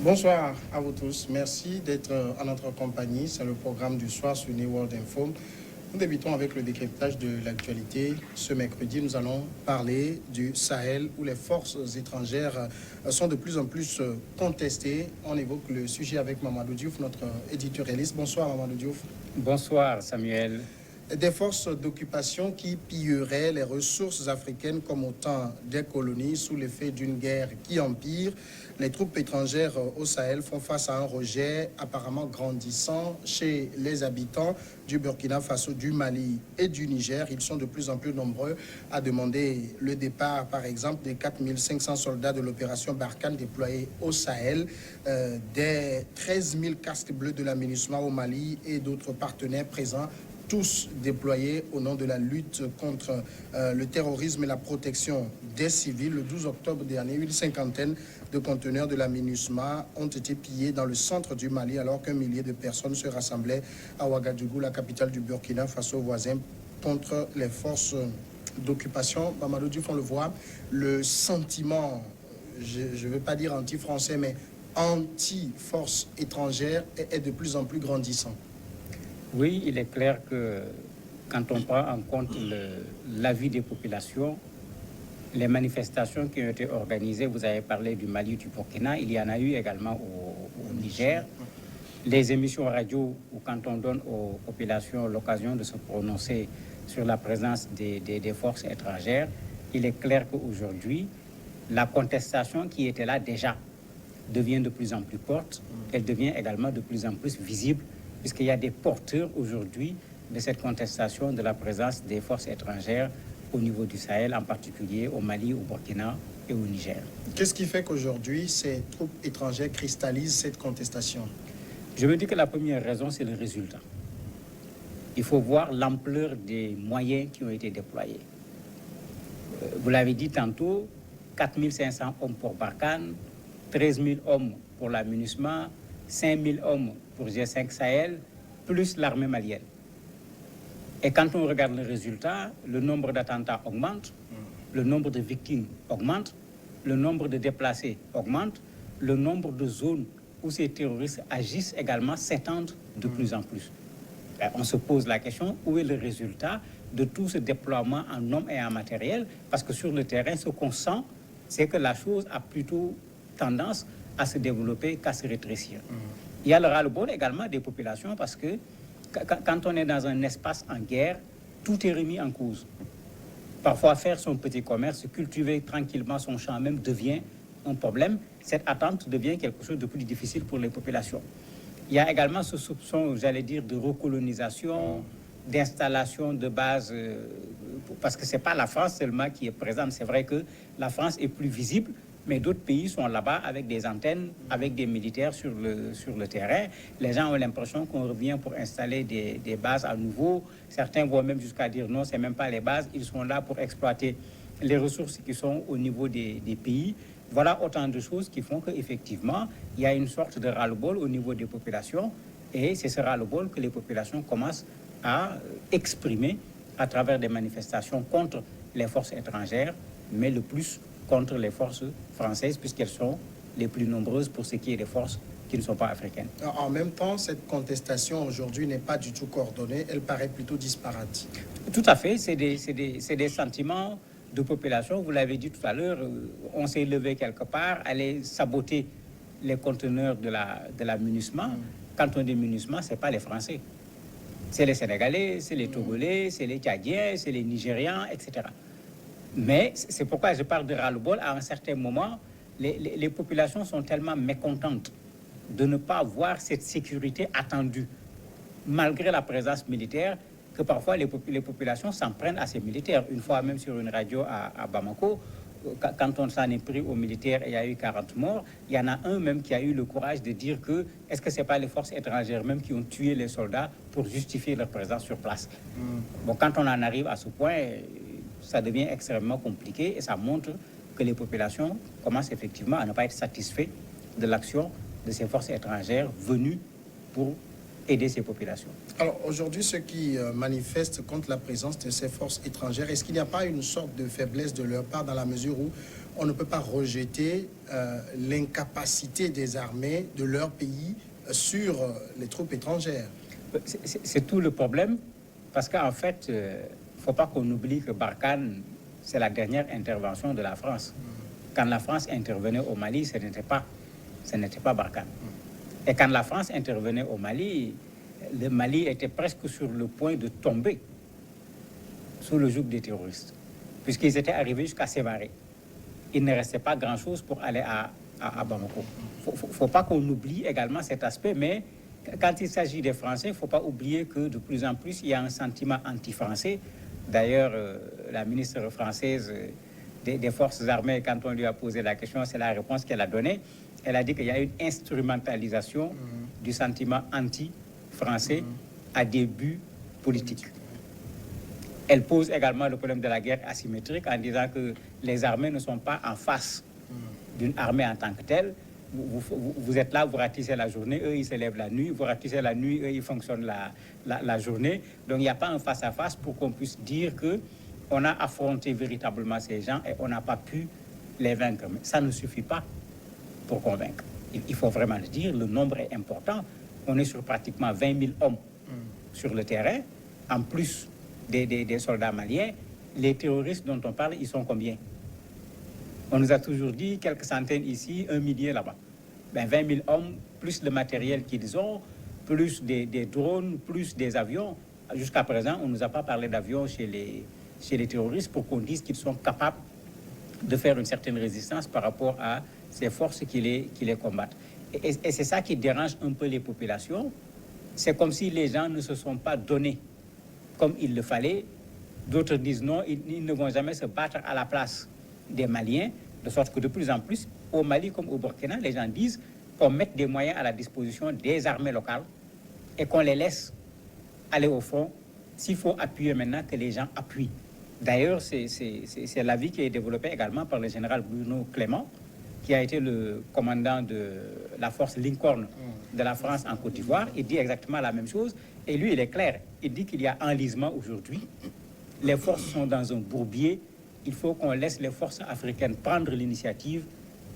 Bonsoir à vous tous. Merci d'être en notre compagnie. C'est le programme du soir sur New World Info. Nous débutons avec le décryptage de l'actualité. Ce mercredi, nous allons parler du Sahel où les forces étrangères sont de plus en plus contestées. On évoque le sujet avec Mamadou Diouf, notre éditorialiste. Bonsoir Mamadou Diouf. Bonsoir Samuel. Des forces d'occupation qui pilleraient les ressources africaines comme au temps des colonies sous l'effet d'une guerre qui empire. Les troupes étrangères au Sahel font face à un rejet apparemment grandissant chez les habitants du Burkina Faso, du Mali et du Niger. Ils sont de plus en plus nombreux à demander le départ, par exemple, des 4500 soldats de l'opération Barkhane déployés au Sahel, des 13 000 casques bleus de la MINUSMA au Mali et d'autres partenaires présents, tous déployés au nom de la lutte contre le terrorisme et la protection des civils. Le 12 octobre dernier, une cinquantaine de conteneurs de la MINUSMA ont été pillés dans le centre du Mali alors qu'un millier de personnes se rassemblaient à Ouagadougou, la capitale du Burkina Faso voisin, contre les forces d'occupation. Mamadou Diouf, on le voit, le sentiment, je ne veux pas dire anti-français, mais anti-force étrangère est de plus en plus grandissant. Oui, il est clair que quand on prend en compte l'avis des populations, les manifestations qui ont été organisées, vous avez parlé du Mali, du Burkina, il y en a eu également au Niger. Les émissions radio, où quand on donne aux populations l'occasion de se prononcer sur la présence des forces étrangères, il est clair qu'aujourd'hui, la contestation qui était là déjà devient de plus en plus forte, elle devient également de plus en plus visible, puisqu'il y a des porteurs aujourd'hui de cette contestation de la présence des forces étrangères au niveau du Sahel, en particulier au Mali, au Burkina et au Niger. Qu'est-ce qui fait qu'aujourd'hui, ces troupes étrangères cristallisent cette contestation? Je me dis que la première raison, c'est le résultat. Il faut voir l'ampleur des moyens qui ont été déployés. Vous l'avez dit tantôt, 4500 hommes pour Barkhane, 13 000 hommes pour la MINUSMA, 5 000 hommes pour G5 Sahel, plus l'armée malienne. Et quand on regarde le résultat, le nombre d'attentats augmente, le nombre de victimes augmente, le nombre de déplacés augmente, le nombre de zones où ces terroristes agissent également s'étendent de plus en plus. On se pose la question, où est le résultat de tout ce déploiement en hommes et en matériel? Parce que sur le terrain, ce qu'on sent, c'est que la chose a plutôt tendance à se développer qu'à se rétrécir. Il y a le ras-le-bol également des populations parce que quand on est dans un espace en guerre, tout est remis en cause. Parfois, faire son petit commerce, cultiver tranquillement son champ même devient un problème. Cette attente devient quelque chose de plus difficile pour les populations. Il y a également ce soupçon, j'allais dire, de recolonisation, d'installation de bases, parce que ce n'est pas la France seulement qui est présente. C'est vrai que la France est plus visible, mais d'autres pays sont là-bas avec des antennes, avec des militaires sur le terrain. Les gens ont l'impression qu'on revient pour installer des bases à nouveau. Certains vont même jusqu'à dire non, ce n'est même pas les bases, ils sont là pour exploiter les ressources qui sont au niveau des pays. Voilà autant de choses qui font qu'effectivement, il y a une sorte de ras-le-bol au niveau des populations et c'est ce ras-le-bol que les populations commencent à exprimer à travers des manifestations contre les forces étrangères, mais le plus contre les forces françaises puisqu'elles sont les plus nombreuses pour ce qui est des forces qui ne sont pas africaines. En même temps, cette contestation aujourd'hui n'est pas du tout coordonnée, elle paraît plutôt disparate. Tout à fait, c'est des sentiments de population. Vous l'avez dit tout à l'heure, on s'est levé quelque part, aller saboter les conteneurs de la MINUSMA. Quand on dit MINUSMA, ce n'est pas les Français. C'est les Sénégalais, c'est les Togolais, c'est les Tchadiens, c'est les Nigérians, etc. Mais c'est pourquoi je parle de ras-le-bol. À un certain moment, les populations sont tellement mécontentes de ne pas voir cette sécurité attendue, malgré la présence militaire, que parfois les populations s'en prennent à ces militaires. Une fois même sur une radio à Bamako, quand on s'en est pris aux militaires et il y a eu 40 morts, il y en a un même qui a eu le courage de dire que est-ce que ce n'est pas les forces étrangères même qui ont tué les soldats pour justifier leur présence sur place. Bon, quand on en arrive à ce point, ça devient extrêmement compliqué et ça montre que les populations commencent effectivement à ne pas être satisfaits de l'action de ces forces étrangères venues pour aider ces populations. Alors aujourd'hui, ceux qui manifestent contre la présence de ces forces étrangères, est-ce qu'il n'y a pas une sorte de faiblesse de leur part dans la mesure où on ne peut pas rejeter l'incapacité des armées de leur pays sur les troupes étrangères. C'est tout le problème, parce qu'en fait, il ne faut pas qu'on oublie que Barkhane, c'est la dernière intervention de la France. Quand la France intervenait au Mali, ce n'était pas Barkhane. Et quand la France intervenait au Mali, le Mali était presque sur le point de tomber sous le joug des terroristes, puisqu'ils étaient arrivés jusqu'à Sévaré. Il ne restait pas grand-chose pour aller à Bamako. Il ne faut pas qu'on oublie également cet aspect, mais quand il s'agit des Français, il ne faut pas oublier que de plus en plus, il y a un sentiment anti-français. D'ailleurs, la ministre française des Forces armées, quand on lui a posé la question, c'est la réponse qu'elle a donnée. Elle a dit qu'il y a une instrumentalisation du sentiment anti-français à des buts politiques. Elle pose également le problème de la guerre asymétrique en disant que les armées ne sont pas en face d'une armée en tant que telle. Vous êtes là, vous ratissez la journée, eux ils se lèvent la nuit, vous ratissez la nuit, eux ils fonctionnent la journée. Donc il n'y a pas un face-à-face pour qu'on puisse dire qu'on a affronté véritablement ces gens et on n'a pas pu les vaincre. Mais ça ne suffit pas pour convaincre. Il faut vraiment le dire, le nombre est important. On est sur pratiquement 20 000 hommes sur le terrain, en plus des soldats maliens. Les terroristes dont on parle, ils sont combien? On nous a toujours dit quelques centaines ici, 1 millier là-bas. 20 000 hommes, plus le matériel qu'ils ont, plus des drones, plus des avions. Jusqu'à présent, on ne nous a pas parlé d'avions chez les terroristes pour qu'on dise qu'ils sont capables de faire une certaine résistance par rapport à ces forces qui les combattent. Et c'est ça qui dérange un peu les populations. C'est comme si les gens ne se sont pas donnés comme il le fallait. D'autres disent non, ils ne vont jamais se battre à la place des Maliens, de sorte que de plus en plus, au Mali comme au Burkina, les gens disent qu'on mette des moyens à la disposition des armées locales et qu'on les laisse aller au front. S'il faut appuyer maintenant, que les gens appuient. D'ailleurs, c'est l'avis qui est développé également par le général Bruno Clément, qui a été le commandant de la force Lincoln de la France en Côte d'Ivoire. Il dit exactement la même chose. Et lui, il est clair. Il dit qu'il y a enlisement aujourd'hui. Les forces sont dans un bourbier. Il faut qu'on laisse les forces africaines prendre l'initiative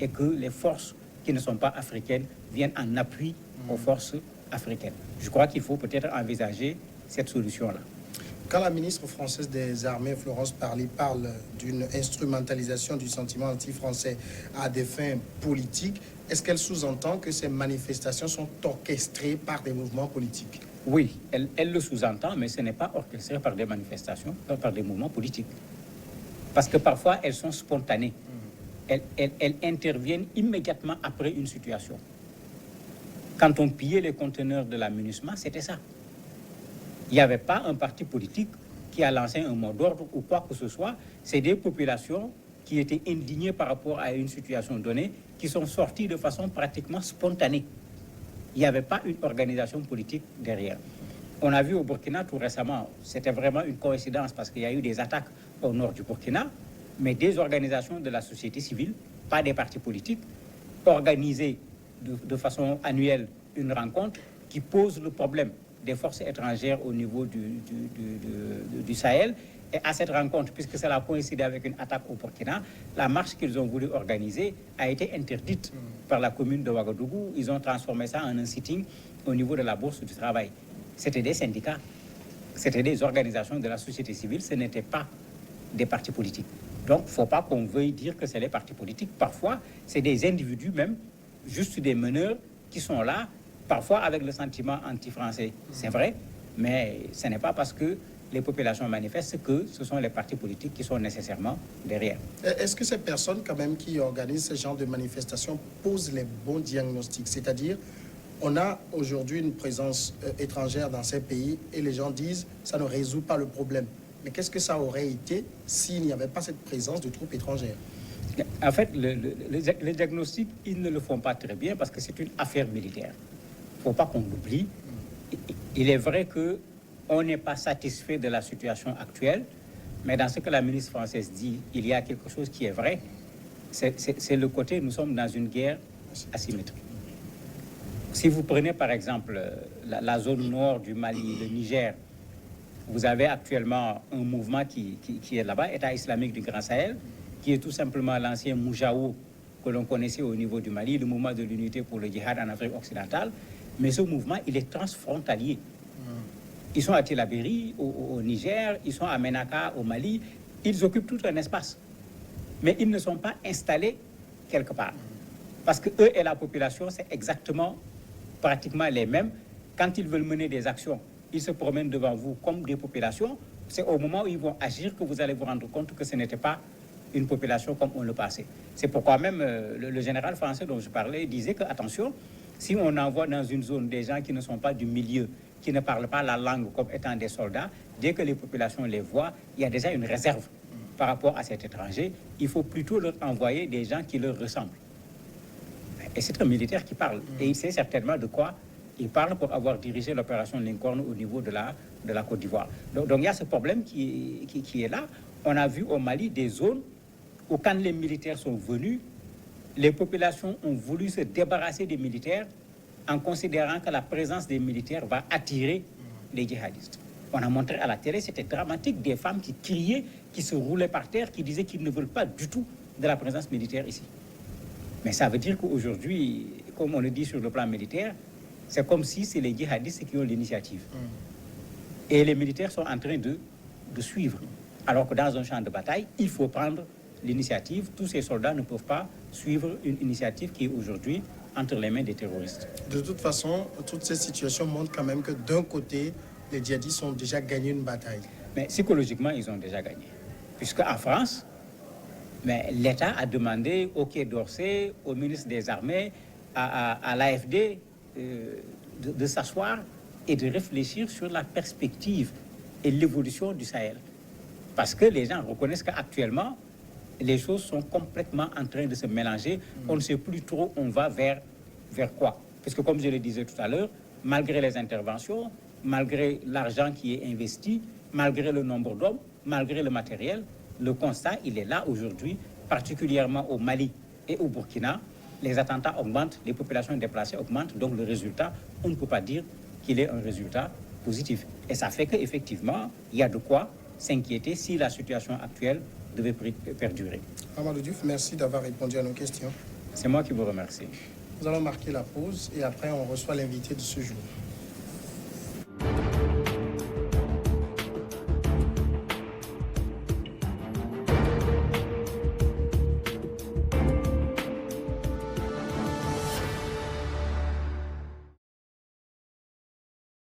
et que les forces qui ne sont pas africaines viennent en appui aux forces africaines. Je crois qu'il faut peut-être envisager cette solution-là. Quand la ministre française des Armées, Florence Parly, parle d'une instrumentalisation du sentiment anti-français à des fins politiques, est-ce qu'elle sous-entend que ces manifestations sont orchestrées par des mouvements politiques? Oui, elle le sous-entend, mais ce n'est pas orchestré par des manifestations, par des mouvements politiques. Parce que parfois, elles sont spontanées. Elles interviennent immédiatement après une situation. Quand on pillait les conteneurs de la MINUSMA, c'était ça. Il n'y avait pas un parti politique qui a lancé un mot d'ordre ou quoi que ce soit. C'est des populations qui étaient indignées par rapport à une situation donnée, qui sont sorties de façon pratiquement spontanée. Il n'y avait pas une organisation politique derrière. On a vu au Burkina tout récemment, c'était vraiment une coïncidence parce qu'il y a eu des attaques au nord du Burkina, mais des organisations de la société civile, pas des partis politiques, organisaient de façon annuelle une rencontre qui pose le problème des forces étrangères au niveau du Sahel. Et à cette rencontre, puisque cela coïncidait avec une attaque au Burkina, la marche qu'ils ont voulu organiser a été interdite par la commune de Ouagadougou. Ils ont transformé ça en un sitting au niveau de la Bourse du Travail. C'était des syndicats, c'était des organisations de la société civile, ce n'était pas des partis politiques. Donc, il ne faut pas qu'on veuille dire que c'est les partis politiques. Parfois, c'est des individus même, juste des meneurs, qui sont là, parfois avec le sentiment anti-français. C'est vrai, mais ce n'est pas parce que les populations manifestent que ce sont les partis politiques qui sont nécessairement derrière. Est-ce que ces personnes, quand même, qui organisent ce genre de manifestations posent les bons diagnostics? C'est-à-dire, on a aujourd'hui une présence étrangère dans ces pays et les gens disent « ça ne résout pas le problème ». Mais qu'est-ce que ça aurait été s'il n'y avait pas cette présence de troupes étrangères? En fait, le diagnostic, ils ne le font pas très bien parce que c'est une affaire militaire. Il ne faut pas qu'on l'oublie. Il est vrai qu'on n'est pas satisfait de la situation actuelle, mais dans ce que la ministre française dit, il y a quelque chose qui est vrai. C'est le côté, nous sommes dans une guerre asymétrique. Si vous prenez par exemple la zone nord du Mali, le Niger, vous avez actuellement un mouvement qui est là-bas, État islamique du Grand Sahel, qui est tout simplement l'ancien Moujaou que l'on connaissait au niveau du Mali, le mouvement de l'unité pour le djihad en Afrique occidentale. Mais ce mouvement, il est transfrontalier. Ils sont à Tillabéri, au Niger, ils sont à Ménaka, au Mali. Ils occupent tout un espace. Mais ils ne sont pas installés quelque part. Parce que eux et la population, c'est exactement, pratiquement les mêmes. Quand ils veulent mener des actions, ils se promènent devant vous comme des populations. C'est au moment où ils vont agir que vous allez vous rendre compte que ce n'était pas une population comme on le passait. C'est pourquoi même le général français dont je parlais disait que, attention, si on envoie dans une zone des gens qui ne sont pas du milieu, qui ne parlent pas la langue comme étant des soldats, dès que les populations les voient, il y a déjà une réserve par rapport à cet étranger. Il faut plutôt leur envoyer des gens qui leur ressemblent. Et c'est un militaire qui parle. Et il sait certainement de quoi il parle pour avoir dirigé l'opération Lincoln au niveau de la Côte d'Ivoire. Donc il y a ce problème qui est là. On a vu au Mali des zones où quand les militaires sont venus, les populations ont voulu se débarrasser des militaires en considérant que la présence des militaires va attirer les djihadistes. On a montré à la télé, c'était dramatique, des femmes qui criaient, qui se roulaient par terre, qui disaient qu'ils ne veulent pas du tout de la présence militaire ici. Mais ça veut dire qu'aujourd'hui, comme on le dit sur le plan militaire, c'est comme si c'est les djihadistes qui ont l'initiative. Et les militaires sont en train de suivre. Alors que dans un champ de bataille, il faut prendre l'initiative. Tous ces soldats ne peuvent pas suivre une initiative qui est aujourd'hui entre les mains des terroristes. De toute façon, toutes ces situations montrent quand même que d'un côté, les djihadistes ont déjà gagné une bataille. Mais psychologiquement, ils ont déjà gagné. Puisque en France, l'État a demandé au Quai d'Orsay, au ministre des Armées, à l'AFD de s'asseoir et de réfléchir sur la perspective et l'évolution du Sahel. Parce que les gens reconnaissent qu'actuellement, les choses sont complètement en train de se mélanger. On ne sait plus trop on va vers quoi. Parce que comme je le disais tout à l'heure, malgré les interventions, malgré l'argent qui est investi, malgré le nombre d'hommes, malgré le matériel, le constat, il est là aujourd'hui, particulièrement au Mali et au Burkina. Les attentats augmentent, les populations déplacées augmentent, donc le résultat, on ne peut pas dire qu'il est un résultat positif. Et ça fait qu'effectivement, il y a de quoi s'inquiéter si la situation actuelle devait perdurer. Amadou Diouf, merci d'avoir répondu à nos questions. C'est moi qui vous remercie. Nous allons marquer la pause et après on reçoit l'invité de ce jour.